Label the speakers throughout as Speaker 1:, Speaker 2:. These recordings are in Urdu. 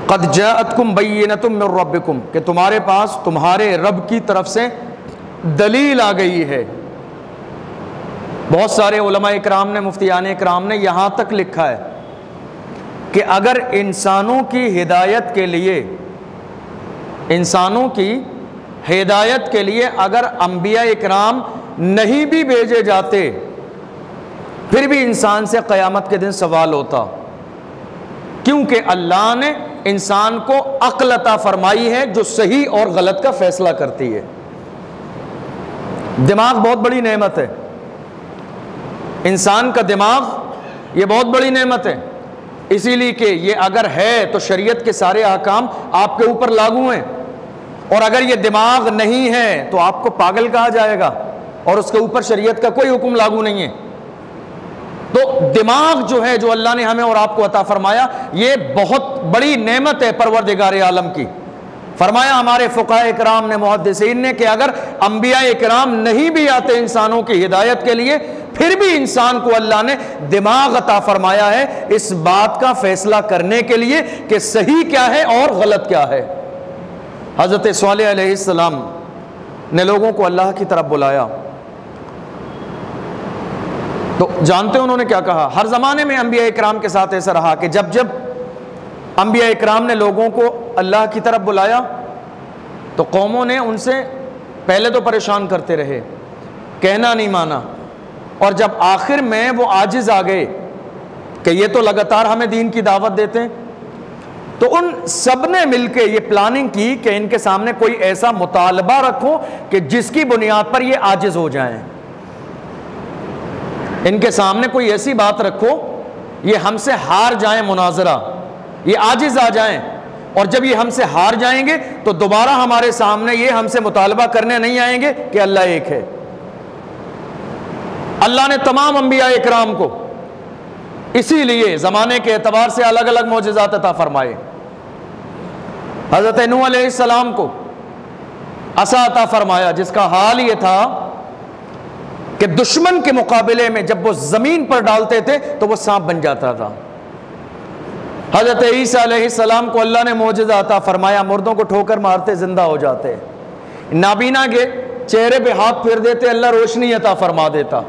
Speaker 1: قد جاءتکم بینۃ من ربکم، کہ تمہارے پاس تمہارے رب کی طرف سے دلیل آ گئی ہے۔ بہت سارے علماء اکرام نے، مفتیان اکرام نے یہاں تک لکھا ہے کہ اگر انسانوں کی ہدایت کے لیے، انسانوں کی ہدایت کے لیے اگر انبیاء اکرام نہیں بھی بھیجے جاتے، پھر بھی انسان سے قیامت کے دن سوال ہوتا، کیونکہ اللہ نے انسان کو عقل عطا فرمائی ہے جو صحیح اور غلط کا فیصلہ کرتی ہے۔ دماغ بہت بڑی نعمت ہے، انسان کا دماغ یہ بہت بڑی نعمت ہے، اسی لیے کہ یہ اگر ہے تو شریعت کے سارے احکام آپ کے اوپر لاگو ہیں، اور اگر یہ دماغ نہیں ہے تو آپ کو پاگل کہا جائے گا اور اس کے اوپر شریعت کا کوئی حکم لاگو نہیں ہے۔ تو دماغ جو ہے، جو اللہ نے ہمیں اور آپ کو عطا فرمایا، یہ بہت بڑی نعمت ہے پروردگار عالم کی۔ فرمایا ہمارے فقہاء اکرام نے، محدثین نے، کہ اگر انبیاء اکرام نہیں بھی آتے انسانوں کی ہدایت کے لیے، پھر بھی انسان کو اللہ نے دماغ عطا فرمایا ہے اس بات کا فیصلہ کرنے کے لیے کہ صحیح کیا ہے اور غلط کیا ہے۔ حضرت صالح علیہ السلام نے لوگوں کو اللہ کی طرف بلایا، تو جانتے انہوں نے کیا کہا؟ ہر زمانے میں انبیاء اکرام کے ساتھ ایسا رہا کہ جب جب انبیاء اکرام نے لوگوں کو اللہ کی طرف بلایا تو قوموں نے ان سے پہلے تو پریشان کرتے رہے، کہنا نہیں مانا، اور جب آخر میں وہ عاجز آ گئے کہ یہ تو لگاتار ہمیں دین کی دعوت دیتے ہیں، تو ان سب نے مل کے یہ پلاننگ کی کہ ان کے سامنے کوئی ایسا مطالبہ رکھو کہ جس کی بنیاد پر یہ عاجز ہو جائیں۔ ان کے سامنے کوئی ایسی بات رکھو یہ ہم سے ہار جائیں مناظرہ، یہ عاجز آ جائیں، اور جب یہ ہم سے ہار جائیں گے تو دوبارہ ہمارے سامنے یہ ہم سے مطالبہ کرنے نہیں آئیں گے کہ اللہ ایک ہے۔ اللہ نے تمام انبیاء اکرام کو اسی لیے زمانے کے اعتبار سے الگ الگ معجزات عطا فرمائے۔ حضرت نوح علیہ السلام کو عصا عطا فرمایا جس کا حال یہ تھا کہ دشمن کے مقابلے میں جب وہ زمین پر ڈالتے تھے تو وہ سانپ بن جاتا تھا۔ حضرت عیسیٰ علیہ السلام کو اللہ نے معجزہ عطا فرمایا، مردوں کو ٹھوکر مارتے زندہ ہو جاتے، نابینا کے چہرے پہ ہاتھ پھیر دیتے اللہ روشنی عطا فرما دیتا،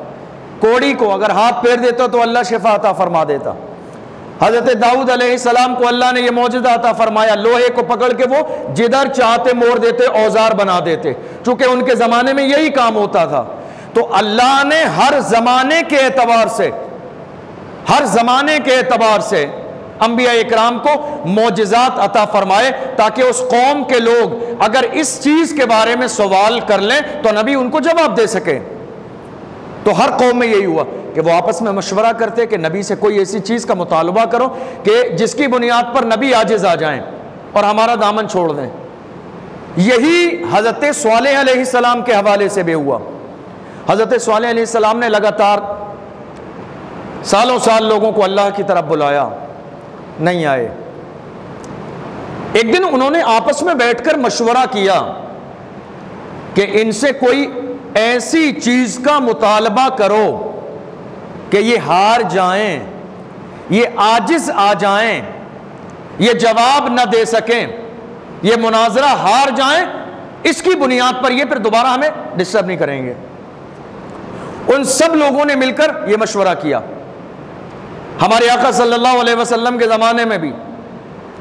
Speaker 1: کوڑی کو اگر ہاتھ پھیر دیتا تو اللہ شفا عطا فرما دیتا۔ حضرت داؤد علیہ السلام کو اللہ نے یہ معجزہ عطا فرمایا، لوہے کو پکڑ کے وہ جدھر چاہتے موڑ دیتے، اوزار بنا دیتے، چونکہ ان کے زمانے میں یہی کام ہوتا تھا۔ تو اللہ نے ہر زمانے کے اعتبار سے، ہر زمانے کے اعتبار سے انبیاء اکرام کو معجزات عطا فرمائے تاکہ اس قوم کے لوگ اگر اس چیز کے بارے میں سوال کر لیں تو نبی ان کو جواب دے سکے۔ تو ہر قوم میں یہی ہوا کہ وہ آپس میں مشورہ کرتے کہ نبی سے کوئی ایسی چیز کا مطالبہ کرو کہ جس کی بنیاد پر نبی عاجز آ جائیں اور ہمارا دامن چھوڑ دیں۔ یہی حضرت صالح علیہ السلام کے حوالے سے بھی ہوا۔ حضرت صالح علیہ السلام نے لگاتار سالوں سال لوگوں کو اللہ کی طرف بلایا، نہیں آئے۔ ایک دن انہوں نے آپس میں بیٹھ کر مشورہ کیا کہ ان سے کوئی ایسی چیز کا مطالبہ کرو کہ یہ ہار جائیں، یہ عاجز آ جائیں، یہ جواب نہ دے سکیں، یہ مناظرہ ہار جائیں، اس کی بنیاد پر یہ پھر دوبارہ ہمیں ڈسٹرب نہیں کریں گے۔ ان سب لوگوں نے مل کر یہ مشورہ کیا۔ ہمارے آقا صلی اللہ علیہ وسلم کے زمانے میں بھی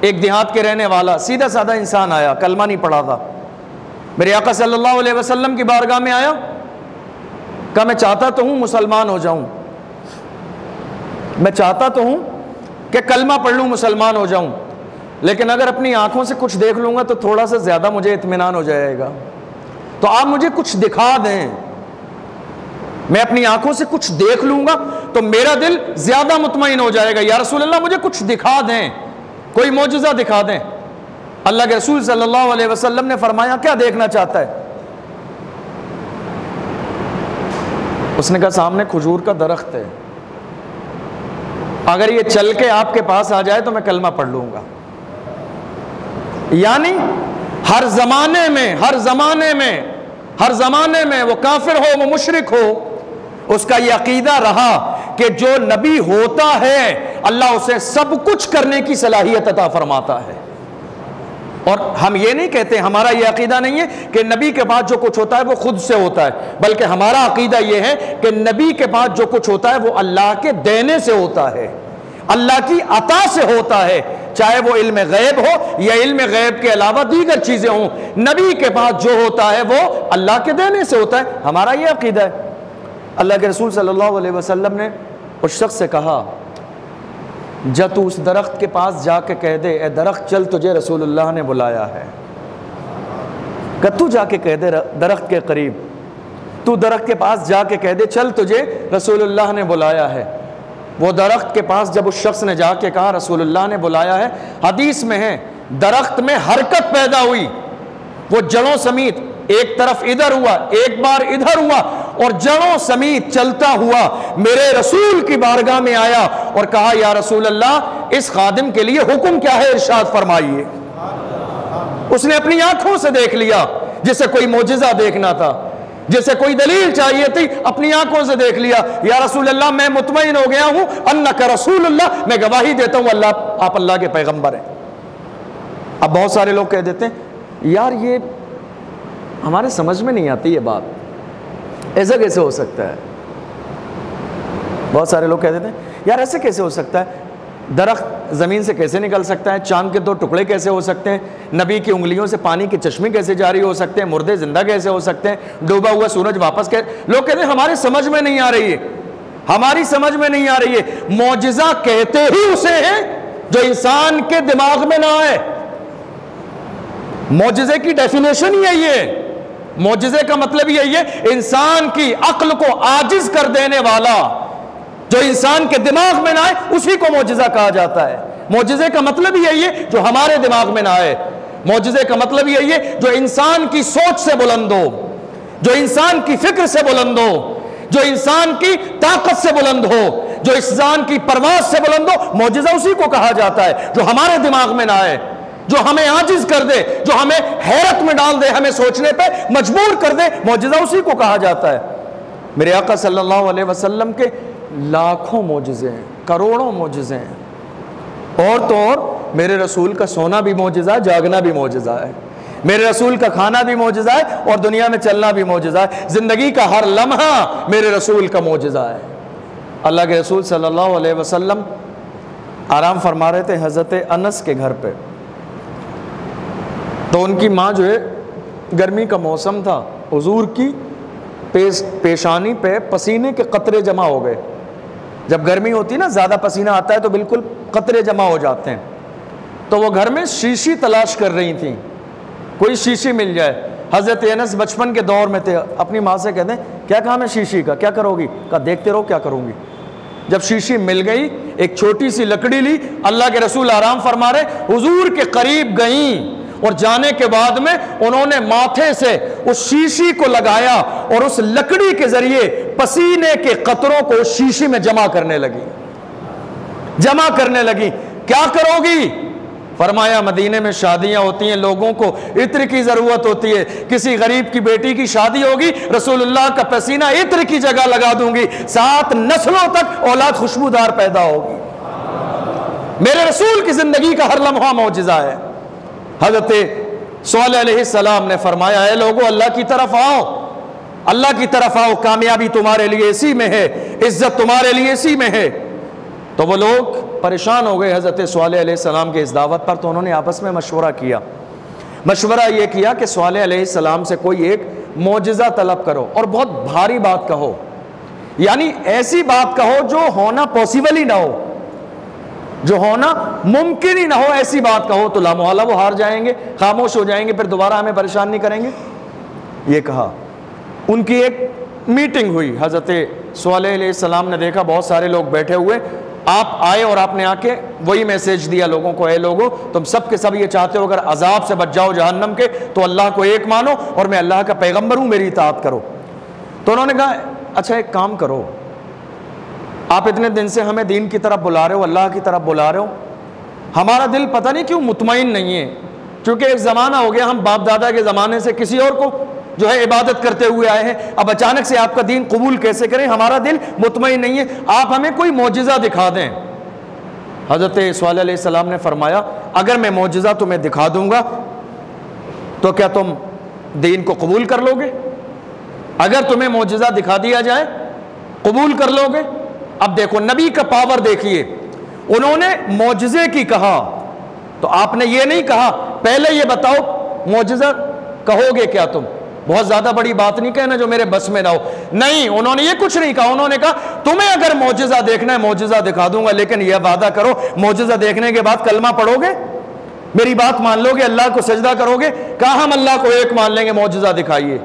Speaker 1: ایک دیہات کے رہنے والا سیدھا سادہ انسان آیا، کلمہ نہیں پڑھا تھا، میرے آقا صلی اللہ علیہ وسلم کی بارگاہ میں آیا، کہا میں چاہتا تو ہوں مسلمان ہو جاؤں، میں چاہتا تو ہوں کہ کلمہ پڑھ لوں مسلمان ہو جاؤں، لیکن اگر اپنی آنکھوں سے کچھ دیکھ لوں گا تو تھوڑا سا زیادہ مجھے اطمینان ہو جائے گا، تو آپ مجھے کچھ دکھا دیں، میں اپنی آنکھوں سے کچھ دیکھ لوں گا تو میرا دل زیادہ مطمئن ہو جائے گا، یا رسول اللہ مجھے کچھ دکھا دیں، کوئی معجزہ دکھا دیں۔ اللہ کے رسول صلی اللہ علیہ وسلم نے فرمایا کیا دیکھنا چاہتا ہے؟ اس نے کہا سامنے کھجور کا درخت ہے، اگر یہ چل کے آپ کے پاس آ جائے تو میں کلمہ پڑھ لوں گا۔ یعنی ہر زمانے میں، ہر زمانے میں، ہر زمانے میں وہ کافر ہو، وہ مشرک ہو، اس کا یہ عقیدہ رہا کہ جو نبی ہوتا ہے اللہ اسے سب کچھ کرنے کی صلاحیت عطا فرماتا ہے۔ اور ہم یہ نہیں کہتے, ہمارا یہ عقیدہ نہیں ہے کہ نبی کے پاس جو کچھ ہوتا ہے وہ خود سے ہوتا ہے, بلکہ ہمارا عقیدہ یہ ہے کہ نبی کے پاس جو کچھ ہوتا ہے وہ اللہ کے دینے سے ہوتا ہے, اللہ کی عطا سے ہوتا ہے, چاہے وہ علم غیب ہو یا علم غیب کے علاوہ دیگر چیزیں ہوں, نبی کے پاس جو ہوتا ہے وہ اللہ کے دینے سے ہوتا ہے. ہمارا یہ عقیدہ ہے. اللہ کے رسول صلی اللہ علیہ وسلم نے اس شخص سے کہا, جب تو اس درخت کے پاس جا کے کہہ دے, اے درخت چل تجھے رسول اللہ نے بلایا ہے, کہ تو جا کے کہہ دے درخت کے قریب, تو درخت کے پاس جا کے کہہ دے چل تجھے رسول اللہ نے بلایا ہے. وہ درخت کے پاس جب اس شخص نے جا کے کہا رسول اللہ نے بلایا ہے, حدیث میں ہے درخت میں حرکت پیدا ہوئی, وہ جڑوں سمیت ایک طرف ادھر ہوا, ایک بار ادھر ہوا, اور جڑوں سمیت چلتا ہوا میرے رسول کی بارگاہ میں آیا اور کہا یا رسول اللہ اس خادم کے لیے حکم کیا ہے, ارشاد فرمائیے. اس نے اپنی آنکھوں سے دیکھ لیا, جسے کوئی معجزہ دیکھنا تھا, جسے کوئی دلیل چاہیے تھی, اپنی آنکھوں سے دیکھ لیا. یا رسول اللہ میں مطمئن ہو گیا ہوں انک رسول اللہ, میں گواہی دیتا ہوں اللہ آپ اللہ کے پیغمبر ہیں. اب بہت سارے لوگ کہہ دیتے ہیں یار یہ ہمارے سمجھ میں نہیں آتی یہ بات, ایسا کیسے ہو سکتا ہے. بہت سارے لوگ کہہ دیتے ہیں یار ایسے کیسے ہو سکتا ہے, درخت زمین سے کیسے نکل سکتا ہے, چاند کے 2 ٹکڑے کیسے ہو سکتے ہیں, نبی کی انگلیوں سے پانی کے چشمے کیسے جاری ہو سکتے ہیں, مردے زندہ کیسے ہو سکتے ہیں, ڈوبا ہوا سورج واپس لوگ کہتے ہیں ہماری سمجھ میں نہیں آ رہی ہے, ہماری سمجھ میں نہیں آ رہی ہے. معجزہ کہتے ہی اسے ہیں جو انسان کے دماغ میں نہ آئے. معجزے کی ڈیفینیشن ہی یہی ہے, معجزے کا مطلب یہی ہے انسان کی عقل کو عاجز کر دینے والا, جو انسان کے دماغ میں نہ آئے اسی کو معجزہ کہا جاتا ہے. معجزے کا مطلب یہی ہے جو ہمارے دماغ میں نہ آئے. معجزے کا مطلب یہی ہے جو انسان کی سوچ سے بلند ہو, جو انسان کی فکر سے بلند ہو, جو انسان کی طاقت سے بلند ہو, جو انسان کی پرواز سے بلند ہو. معجزہ اسی کو کہا جاتا ہے جو ہمارے دماغ میں نہ آئے, جو ہمیں عاجز کر دے, جو ہمیں حیرت میں ڈال دے, ہمیں سوچنے پہ مجبور کر دے. معجزہ اسی کو کہا جاتا ہے. میرے آقا صلی اللہ علیہ وسلم کے لاکھوں معجزے ہیں, کروڑوں معجزے ہیں, اور تو اور میرے رسول کا سونا بھی معجزہ ہے, جاگنا بھی معجزہ ہے, میرے رسول کا کھانا بھی معجزہ ہے, اور دنیا میں چلنا بھی معجزہ ہے. زندگی کا ہر لمحہ میرے رسول کا معجزہ ہے. اللہ کے رسول صلی اللہ علیہ وسلم آرام فرما رہے تھے حضرت انس کے گھر پہ, تو ان کی ماں جو ہے, گرمی کا موسم تھا, حضور کی پیشانی پہ پسینے کے قطرے جمع ہو گئے. جب گرمی ہوتی نا, زیادہ پسینہ آتا ہے تو بالکل قطرے جمع ہو جاتے ہیں. تو وہ گھر میں شیشی تلاش کر رہی تھیں, کوئی شیشی مل جائے. حضرت انس بچپن کے دور میں تھے, اپنی ماں سے کہتے ہیں کیا کام ہے شیشی کا, کیا کرو گی, کہا دیکھتے رہو کیا کروں گی. جب شیشی مل گئی, ایک چھوٹی سی لکڑی لی, اللہ کے رسول آرام فرما رہے, حضور کے قریب گئیں, اور جانے کے بعد میں انہوں نے ماتھے سے اس شیشی کو لگایا, اور اس لکڑی کے ذریعے پسینے کے قطروں کو اس شیشی میں جمع کرنے لگی. کیا کرو گی؟ فرمایا مدینے میں شادیاں ہوتی ہیں, لوگوں کو عطر کی ضرورت ہوتی ہے, کسی غریب کی بیٹی کی شادی ہوگی, رسول اللہ کا پسینہ عطر کی جگہ لگا دوں گی, 7 نسلوں تک اولاد خوشبودار پیدا ہوگی. میرے رسول کی زندگی کا ہر لمحہ معجزہ ہے. حضرت صالح علیہ السلام نے فرمایا اے لوگو اللہ کی طرف آؤ, اللہ کی طرف آؤ, کامیابی تمہارے لیے اسی میں ہے, عزت تمہارے لیے اسی میں ہے. تو وہ لوگ پریشان ہو گئے حضرت صالح علیہ السلام کے اس دعوت پر, تو انہوں نے آپس میں مشورہ کیا. مشورہ یہ کیا کہ صالح علیہ السلام سے کوئی ایک معجزہ طلب کرو, اور بہت بھاری بات کہو, یعنی ایسی بات کہو جو ہونا پاسبل ہی نہ ہو, جو ہونا ممکن ہی نہ ہو, ایسی بات کہو. تو لامحالہ وہ ہار جائیں گے, خاموش ہو جائیں گے, پھر دوبارہ ہمیں پریشان نہیں کریں گے. یہ کہا. ان کی ایک میٹنگ ہوئی, حضرت صالح علیہ السلام نے دیکھا بہت سارے لوگ بیٹھے ہوئے, آپ آئے اور آپ نے آ کے وہی میسیج دیا لوگوں کو, اے لوگوں تم سب کے سب یہ چاہتے ہو اگر عذاب سے بچ جاؤ جہنم کے, تو اللہ کو ایک مانو, اور میں اللہ کا پیغمبر ہوں, میری اطاعت کرو. تو انہوں نے کہا اچھا ایک کام کرو, آپ اتنے دن سے ہمیں دین کی طرف بلا رہے ہو, اللہ کی طرف بلا رہے ہو, ہمارا دل پتہ نہیں کیوں مطمئن نہیں ہے, کیونکہ ایک زمانہ ہو گیا ہم باپ دادا کے زمانے سے کسی اور کو جو ہے عبادت کرتے ہوئے آئے ہیں, اب اچانک سے آپ کا دین قبول کیسے کریں, ہمارا دل مطمئن نہیں ہے, آپ ہمیں کوئی معجزہ دکھا دیں. حضرت صالح علیہ السلام نے فرمایا اگر میں معجزہ تمہیں دکھا دوں گا تو کیا تم دین کو قبول کر لو گے؟ اگر تمہیں معجزہ دکھا دیا جائے قبول کر لو گے؟ اب دیکھو نبی کا پاور دیکھیے، انہوں نے معجزے کی کہا تو آپ نے یہ نہیں کہا پہلے یہ بتاؤ معجزہ کہو گے کیا تم، بہت زیادہ بڑی بات نہیں کہنا جو میرے بس میں نہ ہو، نہیں، انہوں نے یہ کچھ نہیں کہا، انہوں نے کہا تمہیں اگر معجزہ دیکھنا ہے معجزہ دکھا دوں گا، لیکن یہ وعدہ کرو معجزہ دیکھنے کے بعد کلمہ پڑھو گے، میری بات مان لو گے، اللہ کو سجدہ کرو گے؟ کہا ہم اللہ کو ایک مان لیں گے، معجزہ دکھائیے۔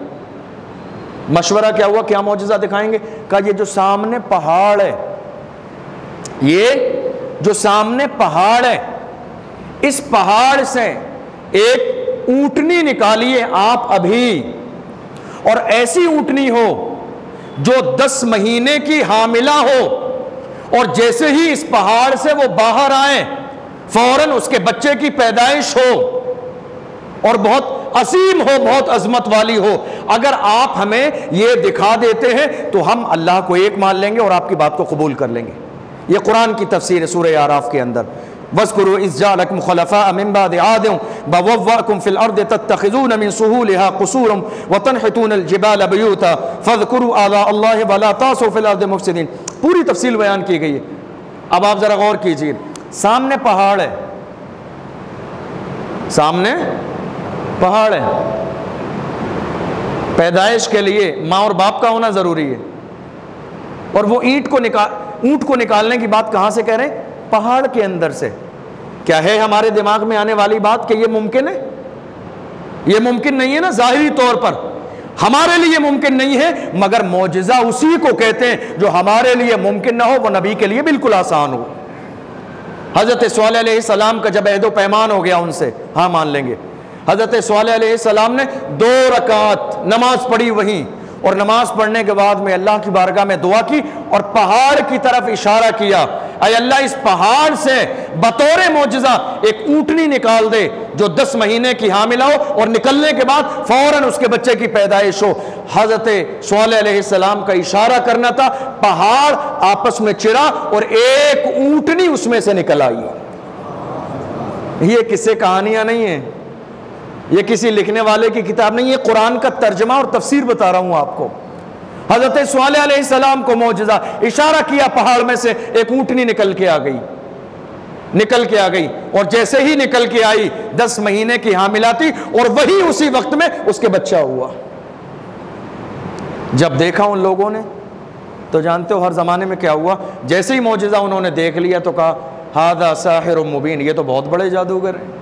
Speaker 1: مشورہ کیا ہوا، کیا معجزہ دکھائیں گے؟ کہا یہ جو سامنے پہاڑ ہے، یہ جو سامنے پہاڑ ہے، اس پہاڑ سے ایک اونٹنی نکالیے آپ ابھی، اور ایسی اونٹنی ہو جو 10 مہینے کی حاملہ ہو، اور جیسے ہی اس پہاڑ سے وہ باہر آئے فوراً اس کے بچے کی پیدائش ہو، اور بہت عظیم ہو، بہت عظمت والی ہو۔ اگر آپ ہمیں یہ دکھا دیتے ہیں تو ہم اللہ کو ایک مان لیں گے اور آپ کی بات کو قبول کر لیں گے۔ یہ قرآن کی تفسیر ہے سورہ اعراف کے اندر، وَاذْكُرُوا إِذْ جَعَلَكُمْ خُلَفَاءَ مِنْ بَعْدِ عَادٍ وَبَوَّأَكُمْ فِي الْأَرْضِ تَتَّخِذُونَ مِنْ سُهُولِهَا قُصُورًا وَتَنْحِتُونَ الْجِبَالَ بُيُوتًا فَاذْكُرُوا آلَاءَ اللَّهِ وَلَا تَعْثُوا فِي الْأَرْضِ مُفْسِدِينَ۔ پوری تفصیل بیان کی گئی ہے۔ اب آپ ذرا غور کیجئے، سامنے پہاڑ ہے، سامنے پہاڑ ہے، پیدائش کے لیے ماں اور باپ کا ہونا ضروری ہے، اور وہ اونٹ کو نکالنے کی بات کہاں سے کہہ رہے ہیں؟ پہاڑ کے اندر سے۔ کیا ہے ہمارے دماغ میں آنے والی بات کہ یہ ممکن ہے؟ یہ ممکن نہیں ہے نا، ظاہری طور پر ہمارے لیے ممکن نہیں ہے، مگر معجزہ اسی کو کہتے ہیں جو ہمارے لیے ممکن نہ ہو وہ نبی کے لیے بالکل آسان ہو۔ حضرت صالح علیہ السلام کا جب عہد و پیمان ہو گیا ان سے، ہاں مان لیں گے، حضرت صالح علیہ السلام نے 2 رکعت نماز پڑھی وہیں، اور نماز پڑھنے کے بعد میں اللہ کی بارگاہ میں دعا کی اور پہاڑ کی طرف اشارہ کیا، اے اللہ اس پہاڑ سے بطور معجزہ ایک اونٹنی نکال دے جو 10 مہینے کی حاملہ ہو، اور نکلنے کے بعد فوراً اس کے بچے کی پیدائش ہو۔ حضرت صالح علیہ السلام کا اشارہ کرنا تھا، پہاڑ آپس میں چرا اور ایک اونٹنی اس میں سے نکل آئی۔ یہ قصے کہانیاں نہیں ہیں، یہ کسی لکھنے والے کی کتاب نہیں، یہ قرآن کا ترجمہ اور تفسیر بتا رہا ہوں آپ کو۔ حضرت صالح علیہ السلام کو معجزہ، اشارہ کیا پہاڑ میں سے ایک اونٹنی نکل کے آ گئی، اور جیسے ہی نکل کے آئی 10 مہینے کی حاملہ تھی، اور وہی اسی وقت میں اس کے بچہ ہوا۔ جب دیکھا ان لوگوں نے تو جانتے ہو ہر زمانے میں کیا ہوا، جیسے ہی معجزہ انہوں نے دیکھ لیا تو کہا ھذا ساحر مبین، یہ تو بہت بڑے جادوگر ہیں۔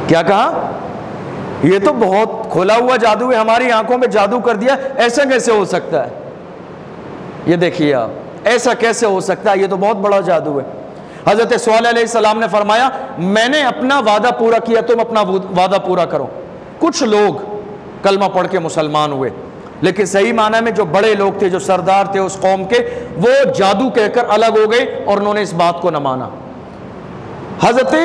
Speaker 1: کیا کہا؟ یہ تو بہت کھلا ہوا جادو ہے، ہماری آنکھوں میں جادو کر دیا، ایسا کیسے ہو سکتا ہے؟ یہ دیکھیے آپ، ایسا کیسے ہو سکتا ہے، یہ تو بہت بڑا جادو ہے۔ حضرت صالح علیہ السلام نے فرمایا میں نے اپنا وعدہ پورا کیا، تم اپنا وعدہ پورا کرو۔ کچھ لوگ کلمہ پڑھ کے مسلمان ہوئے، لیکن صحیح معنی میں جو بڑے لوگ تھے، جو سردار تھے اس قوم کے، وہ جادو کہہ کر الگ ہو گئے اور انہوں نے اس بات کو نہ مانا۔ حضرت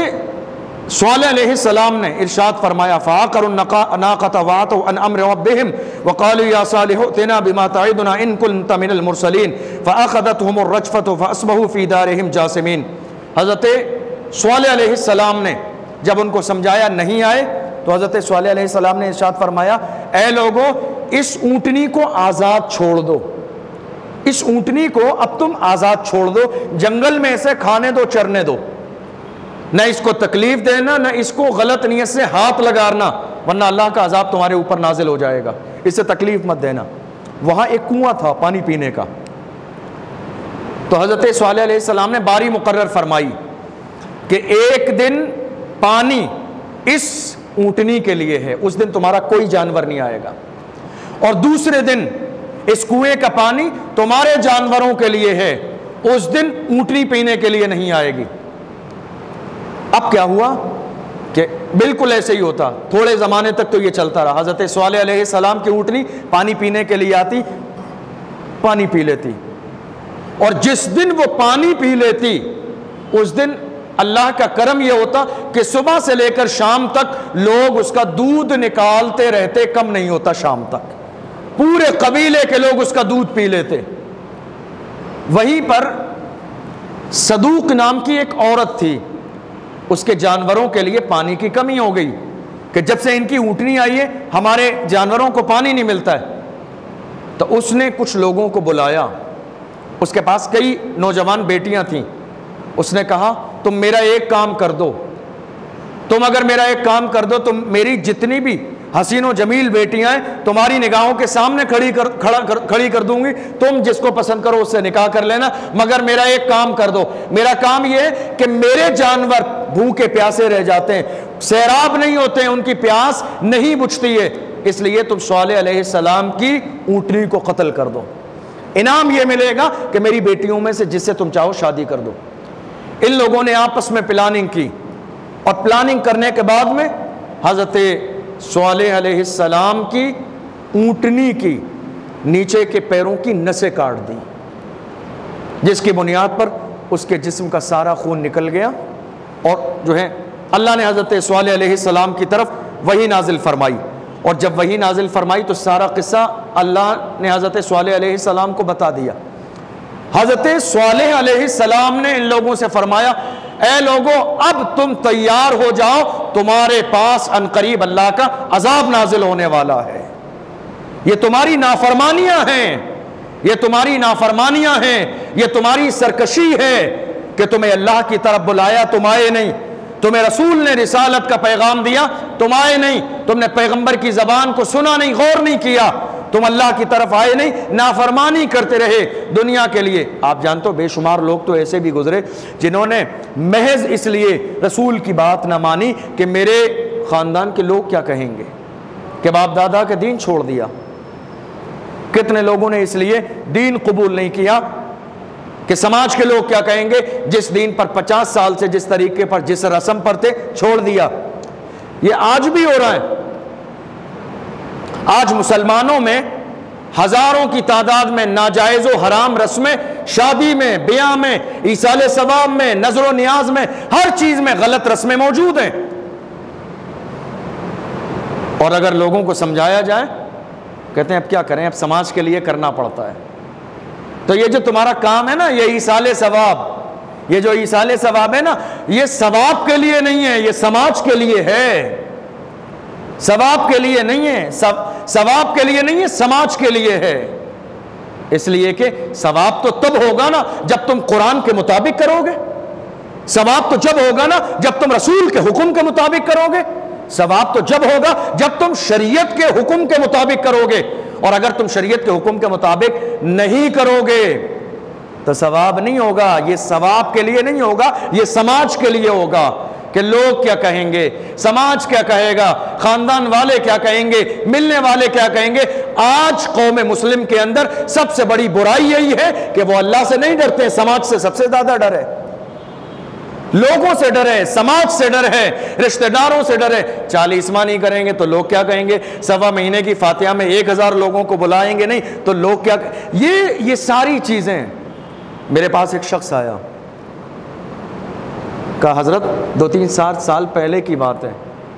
Speaker 1: صالح علیہ السلام نے ارشاد فرمایا فَعَقَرُوا النَّاقَةَ وَعَتَوْا عَنْ أَمْرِ رَبِّهِمْ وَقَالُوا يَا صَالِحُ ائْتِنَا بِمَا تَعِدُنَا إِن كُنتَ مِنَ الْمُرْسَلِينَ فَأَخَذَتْهُمُ الرَّجْفَةُ فَأَصْبَحُوا فِي دَارِهِمْ جَاثِمِينَ۔ حضرت صالح علیہ السلام نے جب ان کو سمجھایا نہیں آئے تو حضرت صالح علیہ السلام نے ارشاد فرمایا اے لوگو اس اونٹنی کو آزاد چھوڑ دو، اس اونٹنی کو اب تم آزاد چھوڑ دو، جنگل میں اسے کھانے دو، چرنے دو، نہ اس کو تکلیف دینا، نہ اس کو غلط نیت سے ہاتھ لگانا، ورنہ اللہ کا عذاب تمہارے اوپر نازل ہو جائے گا، اس سے تکلیف مت دینا۔ وہاں ایک کنواں تھا پانی پینے کا، تو حضرت صالح علیہ السلام نے باری مقرر فرمائی کہ ایک دن پانی اس اونٹنی کے لیے ہے، اس دن تمہارا کوئی جانور نہیں آئے گا، اور دوسرے دن اس کنویں کا پانی تمہارے جانوروں کے لیے ہے، اس دن اونٹنی پینے کے لیے نہیں آئے گی۔ اب کیا ہوا کہ بالکل ایسے ہی ہوتا، تھوڑے زمانے تک تو یہ چلتا رہا، حضرت صالح علیہ السلام کی اونٹنی پانی پینے کے لیے آتی، پانی پی لیتی، اور جس دن وہ پانی پی لیتی اس دن اللہ کا کرم یہ ہوتا کہ صبح سے لے کر شام تک لوگ اس کا دودھ نکالتے رہتے، کم نہیں ہوتا، شام تک پورے قبیلے کے لوگ اس کا دودھ پی لیتے۔ وہیں پر صدوق نام کی ایک عورت تھی، اس کے جانوروں کے لیے پانی کی کمی ہو گئی، کہ جب سے ان کی اونٹنی آئی ہے ہمارے جانوروں کو پانی نہیں ملتا ہے. تو اس نے کچھ لوگوں کو بلایا, اس کے پاس کئی نوجوان بیٹیاں تھیں. اس نے کہا تم میرا ایک کام کر دو, تم اگر میرا ایک کام کر دو تو میری جتنی بھی حسین و جمیل بیٹیاں ہیں تمہاری نگاہوں کے سامنے کھڑی کر دوں گی, تم جس کو پسند کرو اس سے نکاح کر لینا, مگر میرا ایک کام کر دو. میرا کام یہ ہے کہ میرے جانور بھوکے پیاسے رہ جاتے ہیں, سیراب نہیں ہوتے ہیں, ان کی پیاس نہیں بجھتی ہے, اس لیے تم صالح علیہ السلام کی اونٹنی کو قتل کر دو, انعام یہ ملے گا کہ میری بیٹیوں میں سے جس سے تم چاہو شادی کر دو. ان لوگوں نے آپس میں پلاننگ کی, اور پلاننگ کرنے کے بعد میں حضرت صالح علیہ السلام کی اونٹنی کی نیچے کے پیروں کی نسیں کاٹ دی, جس کی بنیاد پر اس کے جسم کا سارا خون نکل گیا. اور جو ہے اللہ نے حضرت صالح علیہ السلام کی طرف وحی نازل فرمائی, اور جب وحی نازل فرمائی تو سارا قصہ اللہ نے حضرت صالح علیہ السلام کو بتا دیا. حضرت صالح علیہ السلام نے ان لوگوں سے فرمایا اے لوگوں اب تم تیار ہو جاؤ, تمہارے پاس عنقریب اللہ کا عذاب نازل ہونے والا ہے. یہ تمہاری نافرمانیاں ہیں, یہ تمہاری نافرمانیاں ہیں, یہ تمہاری سرکشی ہے کہ تمہیں اللہ کی طرف بلایا تم آئے نہیں, تمہیں رسول نے رسالت کا پیغام دیا تم آئے نہیں, تم نے پیغمبر کی زبان کو سنا نہیں, غور نہیں کیا, تم اللہ کی طرف آئے نہیں, نافرمانی کرتے رہے دنیا کے لیے. آپ جانتے ہو بے شمار لوگ تو ایسے بھی گزرے جنہوں نے محض اس لیے رسول کی بات نہ مانی کہ میرے خاندان کے لوگ کیا کہیں گے, کہ باپ دادا کے دین چھوڑ دیا. کتنے لوگوں نے اس لیے دین قبول نہیں کیا کہ سماج کے لوگ کیا کہیں گے, جس دین پر 50 سال سے جس طریقے پر جس رسم پر تھے چھوڑ دیا. یہ آج بھی ہو رہا ہے. آج مسلمانوں میں ہزاروں کی تعداد میں ناجائز و حرام رسمیں, شادی میں, بیاہ میں, ایصال ثواب میں, نذر و نیاز میں, ہر چیز میں غلط رسمیں موجود ہیں. اور اگر لوگوں کو سمجھایا جائے کہتے ہیں اب کیا کریں, اب سماج کے لیے کرنا پڑتا ہے. تو یہ جو تمہارا کام ہے نا, یہ ایصال ثواب, یہ جو ایصال ثواب ہے نا, یہ ثواب کے لیے نہیں ہے, یہ سماج کے لیے ہے, ثواب کے لیے نہیں ہے, ثواب کے لیے نہیں ہے, سماج کے لیے ہے. اس لیے کہ ثواب تو تب ہوگا نا جب تم قرآن کے مطابق کرو گے, ثواب تو جب ہوگا نا جب تم رسول کے حکم کے مطابق کرو گے, ثواب تو جب ہوگا جب تم شریعت کے حکم کے مطابق کرو گے. اور اگر تم شریعت کے حکم کے مطابق نہیں کرو گے تو ثواب نہیں ہوگا. یہ ثواب کے لیے نہیں ہوگا, یہ سماج کے لیے ہوگا کہ لوگ کیا کہیں گے, سماج کیا کہے گا, خاندان والے کیا کہیں گے, ملنے والے کیا کہیں گے. آج قوم مسلم کے اندر سب سے بڑی برائی یہی ہے کہ وہ اللہ سے نہیں ڈرتے, سماج سے سب سے زیادہ ڈر ہے, لوگوں سے ڈر ہے, سماج سے ڈر ہے, رشتہ داروں سے ڈر ہے. 40واں نہیں کریں گے تو لوگ کیا کہیں گے, سوا مہینے کی فاتحہ میں 1000 لوگوں کو بلائیں گے نہیں تو لوگ کیا, یہ ساری چیزیں. میرے پاس ایک شخص آیا, کہا حضرت 2-3 سال پہلے کی بات ہے,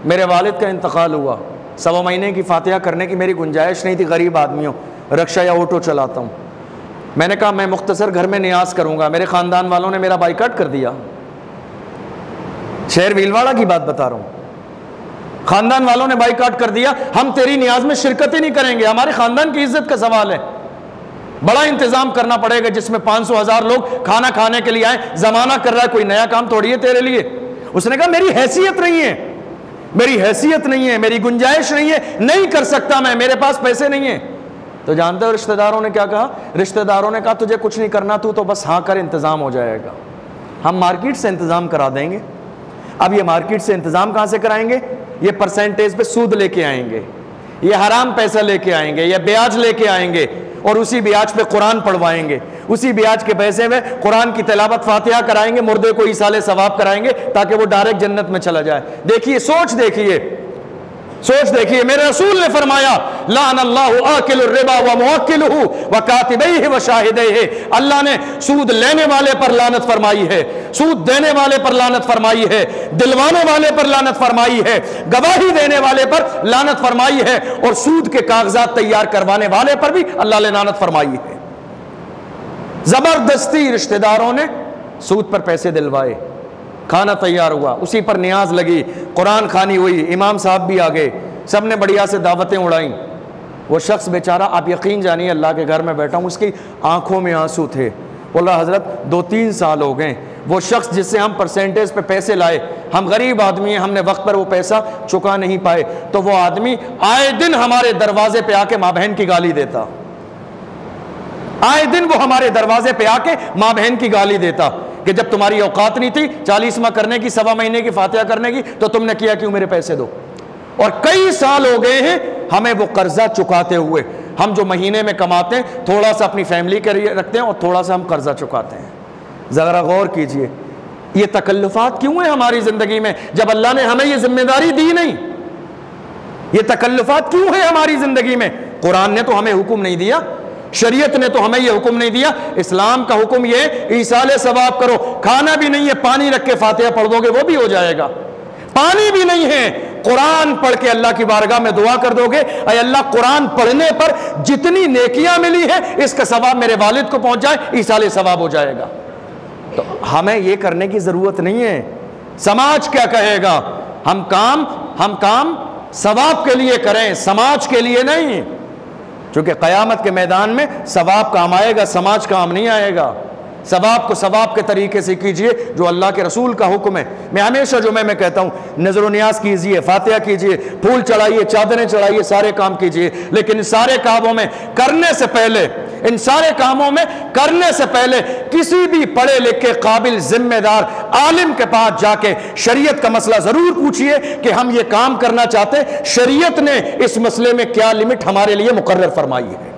Speaker 1: میرے والد کا انتقال ہوا, سوا مہینے کی فاتحہ کرنے کی میری گنجائش نہیں تھی, غریب آدمیوں, رکشہ یا آٹو چلاتا ہوں. میں نے کہا میں مختصر گھر میں نیاز کروں گا, میرے خاندان والوں نے میرا بائیکاٹ کر دیا. شہر ویلواڑہ کی بات بتا رہا ہوں, خاندان والوں نے بائیکاٹ کر دیا, ہم تیری نیاز میں شرکت ہی نہیں کریں گے, ہمارے خاندان کی عزت کا سوال ہے, بڑا انتظام کرنا پڑے گا جس میں 500,000 لوگ کھانا کھانے کے لیے آئیں, زمانہ کر رہا ہے, کوئی نیا کام تھوڑی ہے تیرے لیے. اس نے کہا میری حیثیت نہیں ہے, میری حیثیت نہیں ہے, میری گنجائش نہیں ہے, نہیں کر سکتا میں, میرے پاس پیسے نہیں ہیں. تو جانتے ہو رشتہ داروں نے کیا کہا, رشتہ داروں نے کہا تجھے کچھ نہیں کرنا, تو بس ہاں کر, انتظام ہو جائے گا, ہم مارکیٹ سے انتظام کرا دیں گے. اب یہ مارکیٹ سے انتظام کہاں سے کرائیں گے, یہ پرسنٹیج پہ سود لے کے آئیں گے, یہ حرام پیسہ لے کے آئیں گے, یہ بیاج لے کے آئیں گے, اور اسی بیاج پہ قرآن پڑھوائیں گے, اسی بیاج کے پیسے میں قرآن کی تلاوت فاتحہ کرائیں گے, مردے کو ایصال ثواب کرائیں گے تاکہ وہ ڈائریکٹ جنت میں چلا جائے. دیکھیے, سوچ دیکھیے, سوچ دیکھیے. میرے رسول نے فرمایا لعن اللہ آکل الربا وموکلہ وکاتبیہ وشاہدیہ, اللہ نے سود لینے والے پر لعنت فرمائی ہے, سود دینے والے پر لعنت فرمائی ہے, دلوانے والے پر لعنت فرمائی ہے, گواہی دینے والے پر لعنت فرمائی ہے, اور سود کے کاغذات تیار کروانے والے پر بھی اللہ نے لعنت فرمائی ہے. زبردستی رشتہ داروں نے سود پر پیسے دلوائے, کھانا تیار ہوا، اسی پر نیاز لگی، قرآن خوانی ہوئی، امام صاحب بھی آ گئے، سب نے بڑھیا سے دعوتیں اڑائیں۔ وہ شخص بیچارہ، آپ یقین جانیے اللہ کے گھر میں بیٹھا ہوں، اس کی آنکھوں میں آنسو تھے۔ بولا حضرت 2-3 سال ہو گئے، وہ شخص جس سے ہم پرسنٹیج پہ پیسے لائے، ہم غریب آدمی ہیں، ہم نے وقت پر وہ پیسہ چکا نہیں پائے، تو وہ آدمی آئے دن ہمارے دروازے پہ آ کے ماں بہن کی گالی دیتا، آئے دن وہ ہمارے دروازے پہ آ کے ماں بہن کی گالی دیتا کہ جب تمہاری اوقات نہیں تھی 40واں کرنے کی، 1.25 مہینے کی فاتحہ کرنے کی، تو تم نے کیا کیوں میرے پیسے دو۔ اور کئی سال ہو گئے ہیں ہمیں وہ قرضہ چکاتے ہوئے۔ ہم جو مہینے میں کماتے ہیں تھوڑا سا اپنی فیملی کے لیے رکھتے ہیں اور تھوڑا سا ہم قرضہ چکاتے ہیں۔ ذرا غور کیجئے، یہ تکلفات کیوں ہیں ہماری زندگی میں جب اللہ نے ہمیں یہ ذمہ داری دی نہیں؟ یہ تکلفات کیوں ہیں ہماری زندگی میں؟ قرآن نے تو ہمیں حکم نہیں دیا، شریعت نے تو ہمیں یہ حکم نہیں دیا۔ اسلام کا حکم یہ ایصال ثواب کرو، کھانا بھی نہیں ہے، پانی رکھ کے فاتحہ پڑھ دو گے وہ بھی ہو جائے گا۔ پانی بھی نہیں ہے، قرآن پڑھ کے اللہ کی بارگاہ میں دعا کر دو گے، اے اللہ قرآن پڑھنے پر جتنی نیکیاں ملی ہیں اس کا ثواب میرے والد کو پہنچ جائے، ایصال ثواب ہو جائے گا۔ تو ہمیں یہ کرنے کی ضرورت نہیں ہے۔ سماج کیا کہے گا؟ ہم کام ثواب کے لیے کریں، سماج کے لیے نہیں، چونکہ قیامت کے میدان میں ثواب کام آئے گا، سماج کام نہیں آئے گا۔ ثواب کو ثواب کے طریقے سے کیجئے جو اللہ کے رسول کا حکم ہے۔ میں ہمیشہ جمعے میں کہتا ہوں نظر و نیاز کیجئے، فاتحہ کیجئے، پھول چڑھائیے، چادریں چڑھائیے، سارے کام کیجئے، لیکن ان سارے کاموں میں کرنے سے پہلے کسی بھی پڑھے لکھے قابل ذمہ دار عالم کے پاس جا کے شریعت کا مسئلہ ضرور پوچھئے کہ ہم یہ کام کرنا چاہتے ہیں، شریعت نے اس مسئلے میں کیا لمٹ ہمارے لیے مقرر فرمائی ہے۔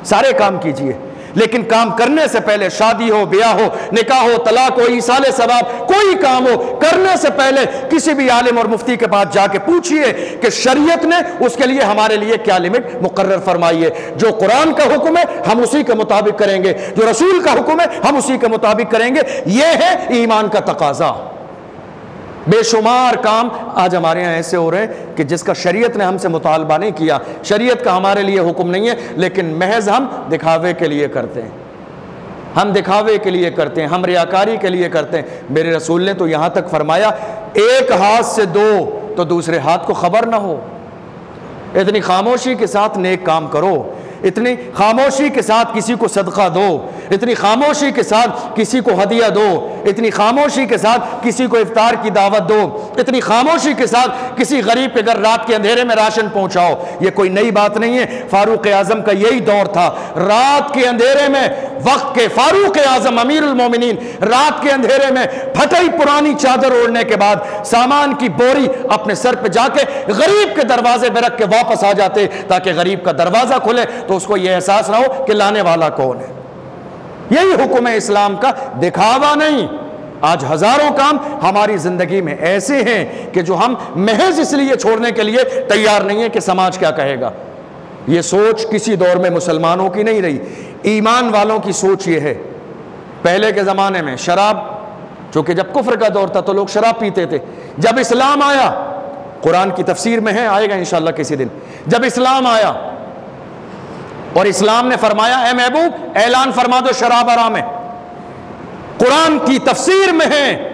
Speaker 1: سارے کام کیجئے، لیکن کام کرنے سے پہلے، شادی ہو، بیاہ ہو، نکاح ہو، طلاق ہو، ایصال ثواب، کوئی کام ہو، کرنے سے پہلے کسی بھی عالم اور مفتی کے پاس جا کے پوچھئے کہ شریعت نے اس کے لیے ہمارے لیے کیا لمٹ مقرر فرمائی ہے۔ جو قرآن کا حکم ہے ہم اسی کے مطابق کریں گے، جو رسول کا حکم ہے ہم اسی کے مطابق کریں گے۔ یہ ہے ایمان کا تقاضا۔ بے شمار کام آج ہمارے یہاں ایسے ہو رہے ہیں کہ جس کا شریعت نے ہم سے مطالبہ نہیں کیا، شریعت کا ہمارے لیے حکم نہیں ہے، لیکن محض ہم دکھاوے کے لیے کرتے ہیں، ہم دکھاوے کے لیے کرتے ہیں، ہم ریاکاری کے لیے کرتے ہیں۔ میرے رسول نے تو یہاں تک فرمایا ایک ہاتھ سے دو تو دوسرے ہاتھ کو خبر نہ ہو۔ اتنی خاموشی کے ساتھ نیک کام کرو، اتنی خاموشی کے ساتھ کسی کو صدقہ دو، اتنی خاموشی کے ساتھ کسی کو ہدیہ دو، اتنی خاموشی کے ساتھ کسی کو افطار کی دعوت دو، اتنی خاموشی کے ساتھ کسی غریب کے گھر رات کے اندھیرے میں راشن پہنچاؤ۔ یہ کوئی نئی بات نہیں ہے، فاروق اعظم کا یہی دور تھا۔ رات کے اندھیرے میں وقت کے فاروق اعظم امیر المومنین رات کے اندھیرے میں پھٹی پرانی چادر اوڑھنے کے بعد سامان کی بوری اپنے سر پہ جا کے غریب کے دروازے پہ رکھ کے واپس آ جاتے تاکہ غریب کا دروازہ کھلے تو اس کو یہ احساس نہ ہو کہ لانے والا کون ہے۔ یہی حکم ہے اسلام کا، دکھاوا نہیں۔ آج ہزاروں کام ہماری زندگی میں ایسے ہیں کہ جو ہم محض اس لیے چھوڑنے کے لیے تیار نہیں ہیں کہ سماج کیا کہے گا۔ یہ سوچ کسی دور میں مسلمانوں کی نہیں رہی، ایمان والوں کی سوچ یہ ہے۔ پہلے کے زمانے میں شراب، چونکہ جب کفر کا دور تھا تو لوگ شراب پیتے تھے۔ جب اسلام آیا، قرآن کی تفسیر میں ہے، آئے گا انشاءاللہ کسی دن، جب اسلام آیا اور اسلام نے فرمایا اے محبوب اعلان فرما دو شراب حرام ہے، قرآن کی تفسیر میں ہے،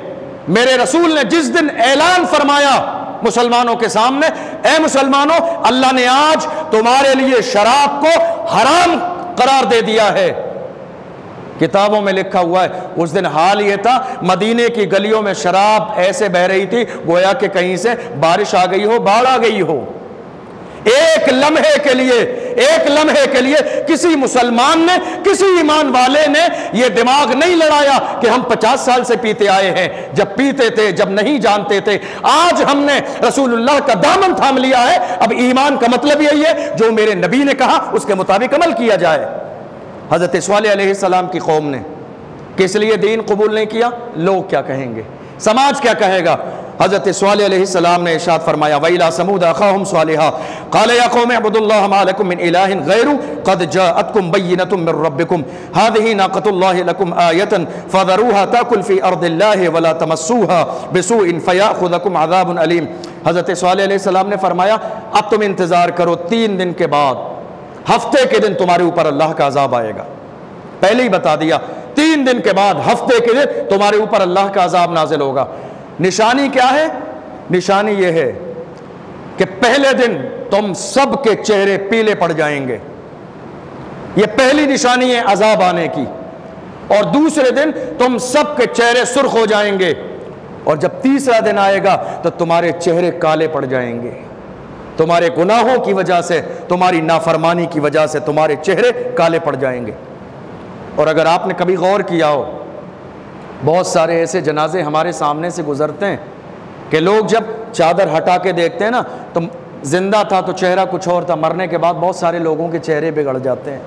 Speaker 1: میرے رسول نے جس دن اعلان فرمایا مسلمانوں کے سامنے، اے مسلمانوں اللہ نے آج تمہارے لیے شراب کو حرام قرار دے دیا ہے، کتابوں میں لکھا ہوا ہے۔ اس دن حال یہ تھا مدینے کی گلیوں میں شراب ایسے بہ رہی تھی گویا کہ کہیں سے بارش آ گئی ہو، باڑھ آ گئی ہو۔ ایک لمحے کے لیے کسی مسلمان نے، کسی ایمان والے نے یہ دماغ نہیں لڑایا کہ ہم 50 سال سے پیتے آئے ہیں، جب پیتے تھے، جب نہیں جانتے تھے۔ آج ہم نے رسول اللہ کا دامن تھام لیا ہے، اب ایمان کا مطلب یہی ہے جو میرے نبی نے کہا اس کے مطابق عمل کیا جائے۔ حضرت صالح علیہ السلام کی قوم نے کس لیے دین قبول نہیں کیا؟ لوگ کیا کہیں گے، سماج کیا کہے گا۔ حضرت صالح علیہ السلام نے ارشاد فرمایا وَإِلَىٰ ثَمُودَ أَخَاهُمْ صَالِحًا قَالَ يَا قَوْمِ اعْبُدُوا اللَّهَ مَا لَكُم مِّنْ إِلَٰهٍ غَيْرُهُ قَدْ جَاءَتْكُم بَيِّنَةٌ مِّن رَّبِّكُمْ هَٰذِهِ نَاقَةُ اللَّهِ لَكُمْ آيَةً فَذَرُوهَا تَأْكُلْ فِي أَرْضِ اللَّهِ وَلَا تَمَسُّوهَا بِسُوءٍ فَيَأْخُذَكُمْ عَذَابٌ أَلِيمٌ۔ حضرت صالح علیہ السلام نے فرمایا اب تم انتظار کرو، 3 دن کے بعد، ہفتے کے دن تمہارے اوپر اللہ کا عذاب آئے گا۔ پہلے ہی بتا دیا 3 دن کے بعد ہفتے کے دن تمہارے اوپر اللہ کا عذاب نازل ہوگا۔ نشانی کیا ہے؟ نشانی یہ ہے کہ پہلے دن تم سب کے چہرے پیلے پڑ جائیں گے، یہ پہلی نشانی ہے عذاب آنے کی، اور دوسرے دن تم سب کے چہرے سرخ ہو جائیں گے، اور جب تیسرا دن آئے گا تو تمہارے چہرے کالے پڑ جائیں گے، تمہارے گناہوں کی وجہ سے، تمہاری نافرمانی کی وجہ سے تمہارے چہرے کالے پڑ جائیں گے۔ اور اگر آپ نے کبھی غور کیا ہو، بہت سارے ایسے جنازے ہمارے سامنے سے گزرتے ہیں کہ لوگ جب چادر ہٹا کے دیکھتے ہیں نا تو زندہ تھا تو چہرہ کچھ اور تھا، مرنے کے بعد بہت سارے لوگوں کے چہرے بگڑ جاتے ہیں۔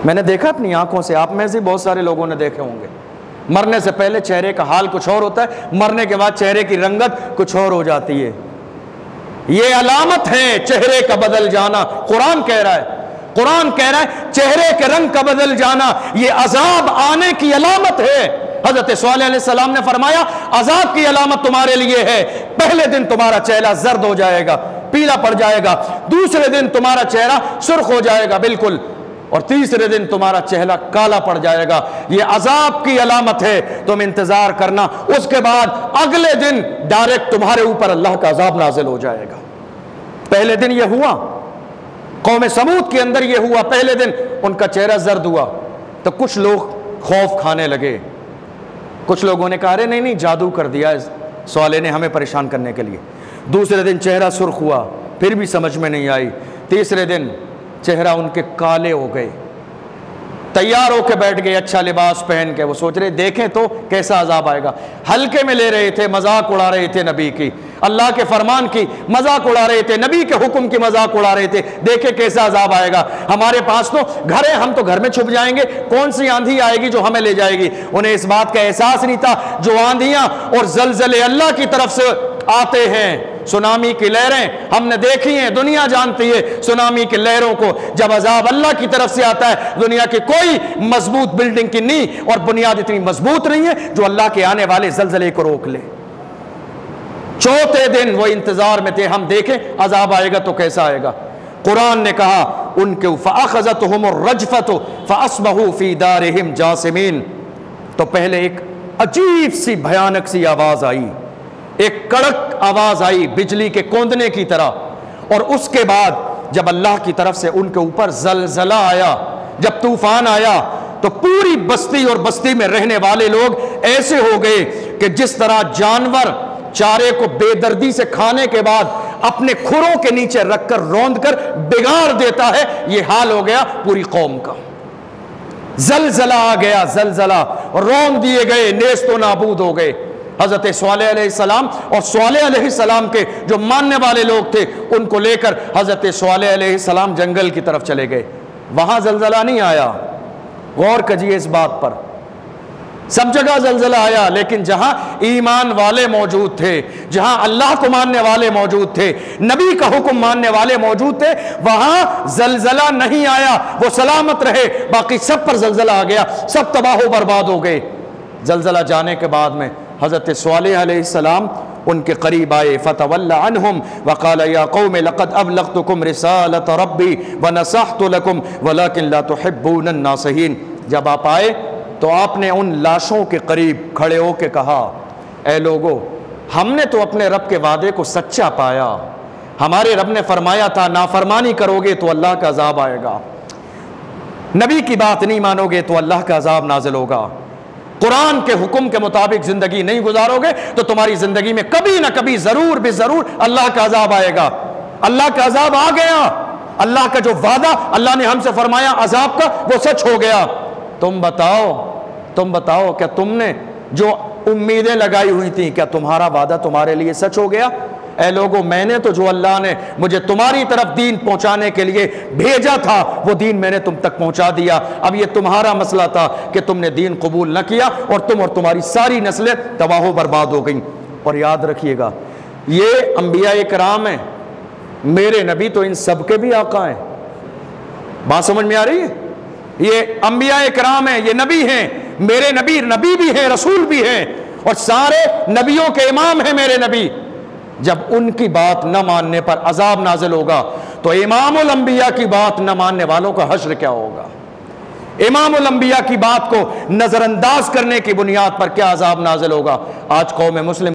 Speaker 1: میں نے دیکھا اپنی آنکھوں سے، آپ میں سے بہت سارے لوگوں نے دیکھے ہوں گے، مرنے سے پہلے چہرے کا حال کچھ اور ہوتا ہے، مرنے کے بعد چہرے کی رنگت کچھ اور ہو جاتی ہے۔ یہ علامت ہے چہرے کا بدل جانا، قرآن کہہ رہا ہے، قرآن کہہ رہا ہے چہرے کے رنگ کا بدل جانا یہ عذاب آنے کی علامت ہے۔ حضرت صالح علیہ السلام نے فرمایا عذاب کی علامت تمہارے لیے ہے، پہلے دن تمہارا چہرہ زرد ہو جائے گا، پیلا پڑ جائے گا، دوسرے دن تمہارا چہرہ سرخ ہو جائے گا بالکل، اور تیسرے دن تمہارا چہرہ کالا پڑ جائے گا۔ یہ عذاب کی علامت ہے، تم انتظار کرنا، اس کے بعد اگلے دن ڈائریکٹ تمہارے اوپر اللہ کا عذاب نازل ہو جائے گا۔ پہلے دن یہ ہوا، قوم سمود کے اندر یہ ہوا، پہلے دن ان کا چہرہ زرد ہوا تو کچھ لوگ خوف کھانے لگے، کچھ لوگوں نے کہا ارے نہیں جادو کر دیا صالح نے ہمیں پریشان کرنے کے لیے۔ دوسرے دن چہرہ سرخ ہوا، پھر بھی سمجھ میں نہیں آئی، تیسرے دن چہرہ ان کے کالے ہو گئے، تیار ہو کے بیٹھ گئے اچھا لباس پہن کے، وہ سوچ رہے دیکھیں تو کیسا عذاب آئے گا، ہلکے میں لے رہے تھے، مذاق اڑا رہے تھے نبی کی، اللہ کے فرمان کی مذاق اڑا رہے تھے، نبی کے حکم کی مذاق اڑا رہے تھے، دیکھیں کیسا عذاب آئے گا، ہمارے پاس تو گھر ہے، ہم تو گھر میں چھپ جائیں گے، کون سی آندھی آئے گی جو ہمیں لے جائے گی۔ انہیں اس بات کا احساس نہیں تھا جو آندھیاں اور زلزلے اللہ کی طرف سے آتے ہیں، سونامی کی لہریں ہم نے دیکھی ہیں، دنیا جانتی ہے سونامی کی لہروں کو، جب عذاب اللہ کی طرف سے آتا ہے دنیا کی کوئی مضبوط بلڈنگ کی نیند اور بنیاد اتنی مضبوط نہیں ہے جو اللہ کے آنے والے زلزلے کو روک لے۔ چوتھے دن وہ انتظار میں تھے، ہم دیکھیں عذاب آئے گا تو کیسا آئے گا۔ قرآن نے کہا ان کے فَأَخَذَتْهُمُ الرَّجْفَةُ فَأَصْبَحُوا فِي دَارِهِمْ جَاثِمِينَ، تو پہلے ایک عجیب سی بھیانک سی آواز آئی، ایک کڑک آواز آئی بجلی کے کوندنے کی طرح، اور اس کے بعد جب اللہ کی طرف سے ان کے اوپر زلزلہ آیا، جب طوفان آیا تو پوری بستی اور بستی میں رہنے والے لوگ ایسے ہو گئے کہ جس طرح جانور چارے کو بے دردی سے کھانے کے بعد اپنے کھروں کے نیچے رکھ کر روند کر بگاڑ دیتا ہے، یہ حال ہو گیا پوری قوم کا۔ زلزلہ آ گیا، زلزلہ، روند دیے گئے، نیست و نابود ہو گئے۔ حضرت صالح علیہ السلام اور صالح علیہ السلام کے جو ماننے والے لوگ تھے ان کو لے کر حضرت صالح علیہ السلام جنگل کی طرف چلے گئے، وہاں زلزلہ نہیں آیا، غور کیجیے اس بات پر، سب جگہ زلزلہ آیا لیکن جہاں ایمان والے موجود تھے، جہاں اللہ کو ماننے والے موجود تھے، نبی کا حکم ماننے والے موجود تھے، وہاں زلزلہ نہیں آیا، وہ سلامت رہے، باقی سب پر زلزلہ آ گیا، سب تباہ و برباد ہو گئے۔ زلزلہ جانے کے بعد میں حضرت صالح علیہ السلام ان کے قریب آئے، فتول عنہم وقال یا قوم لقد ابلغتکم رسالۃ ربی ونصحت لکم ولکن لا تحبون الناصحین۔ جب آپ آئے تو آپ نے ان لاشوں کے قریب کھڑے ہو کے کہا اے لوگو، ہم نے تو اپنے رب کے وعدے کو سچا پایا، ہمارے رب نے فرمایا تھا نافرمانی کرو گے تو اللہ کا عذاب آئے گا، نبی کی بات نہیں مانو گے تو اللہ کا عذاب نازل ہوگا، قرآن کے حکم کے مطابق زندگی نہیں گزارو گے تو تمہاری زندگی میں کبھی نہ کبھی ضرور بے ضرور اللہ کا عذاب آئے گا۔ اللہ کا عذاب آ گیا، اللہ کا جو وعدہ اللہ نے ہم سے فرمایا عذاب کا وہ سچ ہو گیا۔ تم بتاؤ کیا تم نے جو امیدیں لگائی ہوئی تھیں کیا تمہارا وعدہ تمہارے لیے سچ ہو گیا؟ اے لوگوں، میں نے تو جو اللہ نے مجھے تمہاری طرف دین پہنچانے کے لیے بھیجا تھا وہ دین میں نے تم تک پہنچا دیا، اب یہ تمہارا مسئلہ تھا کہ تم نے دین قبول نہ کیا اور تم اور تمہاری ساری نسلیں تباہ و برباد ہو گئیں۔ اور یاد رکھیے گا یہ انبیاء کرام ہیں، میرے نبی تو ان سب کے بھی آقا ہیں، بات سمجھ میں آ رہی ہے؟ یہ انبیاء کرام ہیں، یہ نبی ہیں، میرے نبی بھی ہیں، رسول بھی ہیں، اور سارے نبیوں کے امام ہیں میرے نبی۔ جب ان کی بات نہ ماننے پر عذاب نازل ہوگا تو امام الانبیاء کی بات نہ ماننے والوں کا حشر کیا ہوگا؟ امام الانبیاء کی بات کو نظر انداز کرنے کی بنیاد پر کیا عذاب نازل ہوگا۔ آج قوم مسلم